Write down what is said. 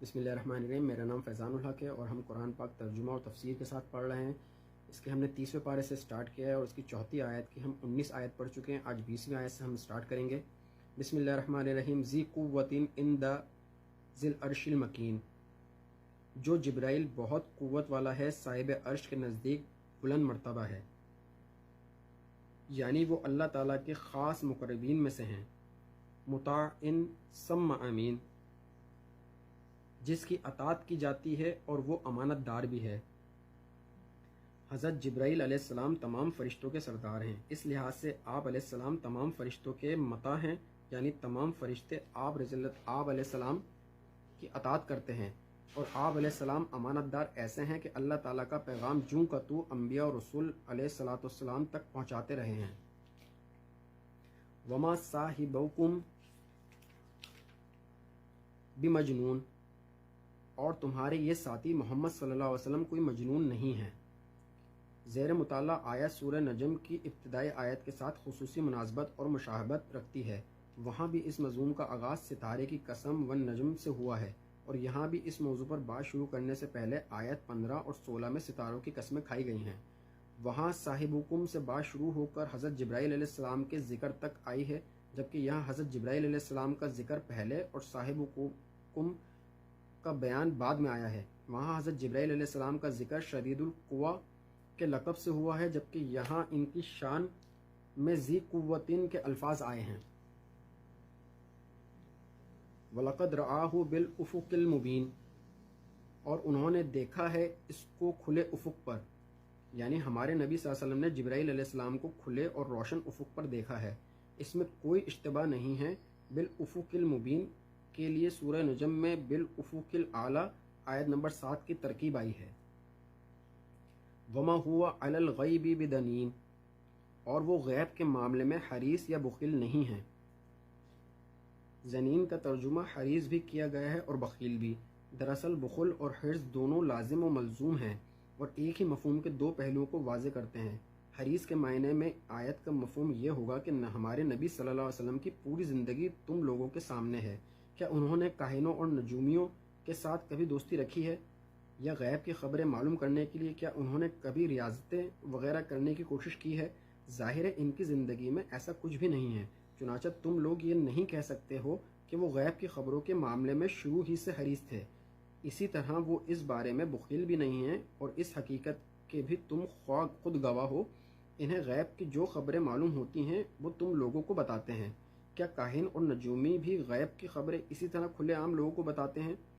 बिस्मिल्लाहिर्रहमानिर्रहीम। मेरा नाम फैज़ान उल हक है और हम कुरान पाक तर्जुमा और तफसीर के साथ पढ़ रहे हैं। इसके हमने 30वें पारे से स्टार्ट किया है और इसकी चौथी आयत की हम 19 आयत पढ़ चुके हैं। आज 20वीं आयत से हम स्टार्ट करेंगे। बिस्मिल्लाहिर्रहमानिर्रहीम। ज़ी कुव्वतिन इंदा ज़िल अर्शिल मकीन, जो जिब्राइल बहुत क़ुव्वत वाला है, साहिब अर्श के नज़दीक बुलंद मर्तबा है, यानी वो अल्लाह ताला के ख़ास मुक़र्रबीन में से हैं। मुताइन सम्मा अमीन, जिसकी अतात की जाती है और वो अमानतदार भी है। हज़रत जिब्राइल अलैहिस्सलाम तमाम फ़रिश्तों के सरदार हैं। इस लिहाज से आप अलैहिस्सलाम तमाम फ़रिश्तों के मता हैं, यानी तमाम फ़रिश्ते आप अलैहिस्सलाम की अतात करते हैं। और आप अलैहिस्सलाम अमानतदार ऐसे हैं कि अल्लाह ताला का पैगाम जूं का तू अम्बिया और रसूल अलैहिस्सलाम तक पहुँचाते रहे हैं। वमा साहिबुकुम बिमजनून, और तुम्हारे ये साथी मोहम्मद सल्लल्लाहु अलैहि वसल्लम कोई मजनून नहीं है। ज़ेर मुताला आयत सूरह नजम की इब्तिदाई आयत के साथ खुसूसी मुनासबत और मुशाहबत रखती है। वहाँ भी इस मज़मून का आगाज़ सितारे की कसम वन नजम से हुआ है, और यहाँ भी इस मौजू पर बात शुरू करने से पहले आयत 15 और 16 में सितारों की कस्में खाई गई हैं। वहाँ साहिबुकुम से बात शुरू होकर हज़रत जिब्राइल अलैहिस्सलाम के ज़िक्र तक आई है, जबकि यहाँ हज़रत जिब्राइल अलैहिस्सलाम का ज़िक्र पहले और साहिबुकुम का बयान बाद में आया है। वहाँ हज़रत जिब्राइल अलैहिस्सलाम का ज़िक्र शदीदुल कुव्वा के लक़ब से हुआ है, जबकि यहाँ इनकी शान में ज़ी कुव्वतिन के अल्फाज आए हैं। वलक़द रआहु बिल उफ़ुक़िल मुबीन, और उन्होंने देखा है इसको खुले उफ़ुक़ पर, यानी हमारे नबी सल्लल्लाहु अलैहि वसल्लम ने जिब्राइल अलैहिस्सलाम को खुले और रोशन उफ़ुक़ पर देखा है। इसमें कोई इश्तिबाह नहीं है। बिल उफ़ुक़िल मुबीन के लिए सूरह नजम में बिल उफ़ुक़िल आला आयत नंबर 7 की तरकीब आई है। वमा हुआ अलल गैबी बिदनीन, और वो गैब के मामले में हरीस या बखील नहीं है। जनीन का तर्जुमा हरीस भी किया गया है और बखील भी। दरअसल बुखल और हिर्स दोनों लाजिम व मलजूम हैं और एक ही मफ़हूम के दो पहलुओं को वाज़े करते हैं। हरीस के मायने में आयत का मफ़हूम ये होगा कि हमारे नबी सल्लल्लाहु अलैहि वसल्लम की पूरी ज़िंदगी तुम लोगों के सामने है। क्या उन्होंने काहिनों और नजूमियों के साथ कभी दोस्ती रखी है, या गैब की खबरें मालूम करने के लिए क्या उन्होंने कभी रियाजतें वगैरह करने की कोशिश की है? ज़ाहिर है इनकी ज़िंदगी में ऐसा कुछ भी नहीं है। चुनांचे तुम लोग ये नहीं कह सकते हो कि वो गैब की खबरों के मामले में शुरू ही से हरीस थे। इसी तरह वो इस बारे में बखील भी नहीं हैं, और इस हकीकत के भी तुम खुद गवाह हो। इन्हें गैब की जो खबरें मालूम होती हैं वो तुम लोगों को बताते हैं। क्या काहिन और नजूमी भी गैब की खबरें इसी तरह खुलेआम लोगों को बताते हैं?